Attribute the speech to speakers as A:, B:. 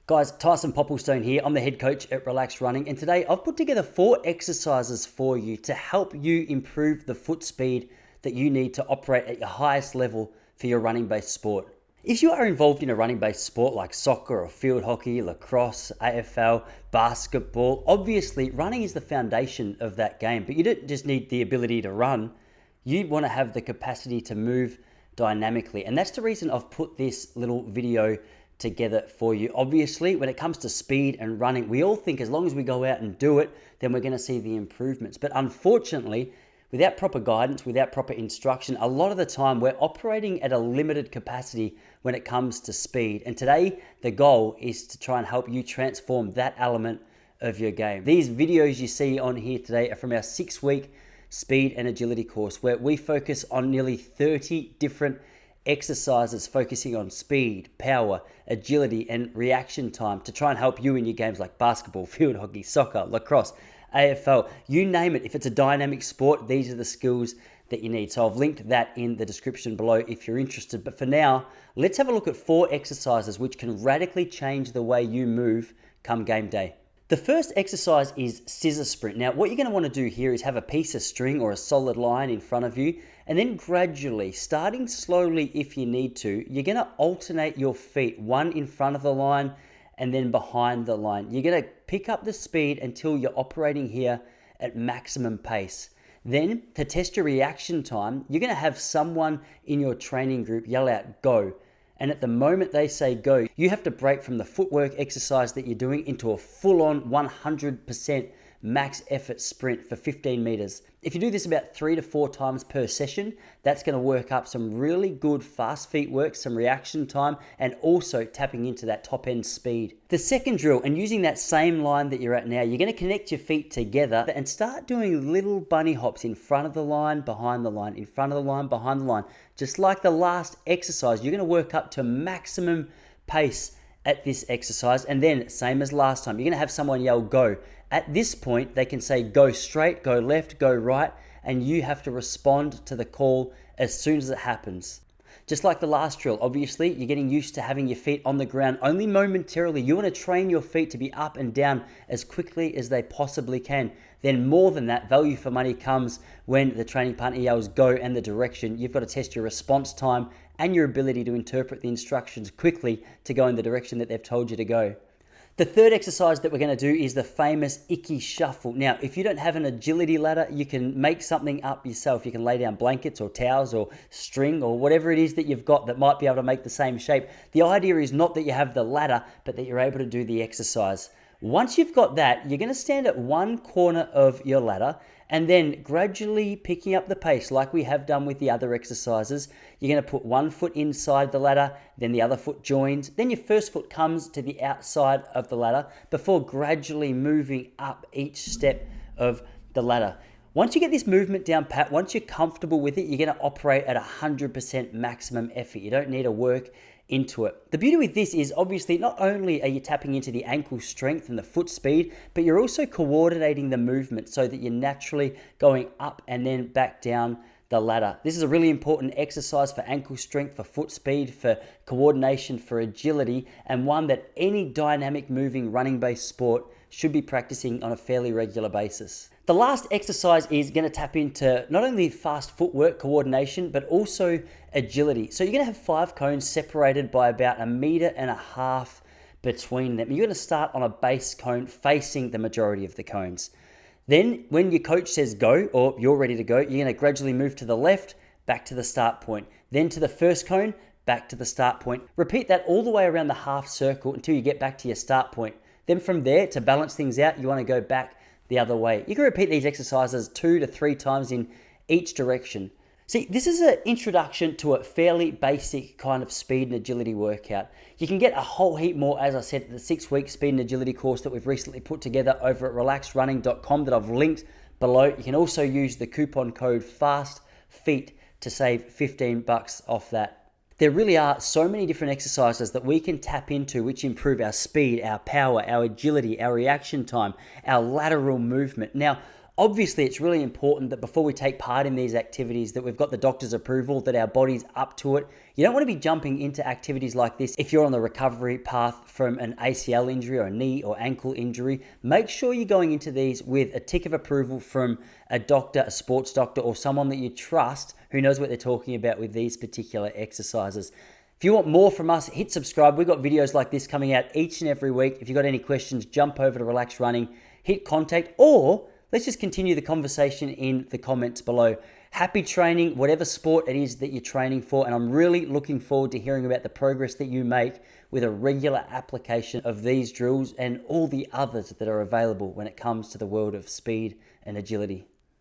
A: Guys, Tyson Popplestone here. I'm the head coach at Relaxed Running, and today I've put together 4 exercises for you to help you improve the foot speed that you need to operate at your highest level for your running-based sport. If you are involved in a running-based sport like soccer or field hockey, lacrosse, AFL, basketball, obviously running is the foundation of that game, but you don't just need the ability to run. You want to have the capacity to move dynamically, and that's the reason I've put this little video together for you. Obviously, when it comes to speed and running, we all think as long as we go out and do it, then we're going to see the improvements. But unfortunately, without proper guidance, without proper instruction, a lot of the time we're operating at a limited capacity when it comes to speed. And today, the goal is to try and help you transform that element of your game. These videos you see on here today are from our 6-week speed and agility course, where we focus on nearly 30 different exercises focusing on speed, power, agility, and reaction time to try and help you in your games like basketball, field hockey, soccer, lacrosse, AFL, you name it. If it's a dynamic sport, these are the skills that you need. So I've linked that in the description below if you're interested. But for now, let's have a look at 4 exercises which can radically change the way you move come game day. The first exercise is scissor sprint. Now, what you're going to want to do here is have a piece of string or a solid line in front of you, and then gradually, starting slowly if you need to, you're going to alternate your feet, one in front of the line and then behind the line. You're going to pick up the speed until you're operating here at maximum pace. Then, to test your reaction time, you're going to have someone in your training group yell out, "Go." And at the moment they say go, you have to break from the footwork exercise that you're doing into a full-on 100% max effort sprint for 15 meters. If you do this about 3 to 4 times per session, that's going to work up some really good fast feet work, some reaction time, and also tapping into that top end speed. The second drill, and using that same line that you're at now, you're going to connect your feet together and start doing little bunny hops in front of the line, behind the line, in front of the line, behind the line. Just like the last exercise, you're going to work up to maximum pace at this exercise, and then same as last time, you're going to have someone yell go. At this point, they can say go straight, go left, go right, and you have to respond to the call as soon as it happens. Just like the last drill, obviously, you're getting used to having your feet on the ground only momentarily. You want to train your feet to be up and down as quickly as they possibly can. Then more than that, value for money comes when the training partner yells go and the direction. You've got to test your response time and your ability to interpret the instructions quickly to go in the direction that they've told you to go. The third exercise that we're going to do is the famous icky shuffle. Now, if you don't have an agility ladder, you can make something up yourself. You can lay down blankets or towels or string or whatever it is that you've got that might be able to make the same shape. The idea is not that you have the ladder, but that you're able to do the exercise. Once you've got that, you're going to stand at one corner of your ladder and then gradually picking up the pace like we have done with the other exercises. You're going to put one foot inside the ladder, then the other foot joins, then your first foot comes to the outside of the ladder before gradually moving up each step of the ladder. Once you get this movement down pat, once you're comfortable with it, you're going to operate at 100% maximum effort. You don't need to work into it. The beauty with this is obviously not only are you tapping into the ankle strength and the foot speed, but you're also coordinating the movement so that you're naturally going up and then back down the ladder. This is a really important exercise for ankle strength, for foot speed, for coordination, for agility, and one that any dynamic moving running-based sport should be practicing on a fairly regular basis. The last exercise is going to tap into not only fast footwork coordination, but also agility. So you're going to have 5 cones separated by about 1.5 meters between them. You're going to start on a base cone facing the majority of the cones. Then when your coach says go, or you're ready to go, you're going to gradually move to the left, back to the start point. Then to the first cone, back to the start point. Repeat that all the way around the half circle until you get back to your start point. Then from there, to balance things out, you want to go back the other way. You can repeat these exercises 2 to 3 times in each direction. See, this is an introduction to a fairly basic kind of speed and agility workout. You can get a whole heap more, as I said, at the 6-week speed and agility course that we've recently put together over at relaxedrunning.com that I've linked below. You can also use the coupon code FASTFEET to save $15 off that. There really are so many different exercises that we can tap into which improve our speed, our power, our agility, our reaction time, our lateral movement. Now, Obviously, it's really important that before we take part in these activities that we've got the doctor's approval, that our body's up to it. You don't want to be jumping into activities like this if you're on the recovery path from an ACL injury or a knee or ankle injury. Make sure you're going into these with a tick of approval from a doctor, a sports doctor, or someone that you trust who knows what they're talking about with these particular exercises. If you want more from us, hit subscribe. We've got videos like this coming out each and every week. If you've got any questions, jump over to Relax Running, hit contact, or let's just continue the conversation in the comments below. Happy training, whatever sport it is that you're training for, and I'm really looking forward to hearing about the progress that you make with a regular application of these drills and all the others that are available when it comes to the world of speed and agility.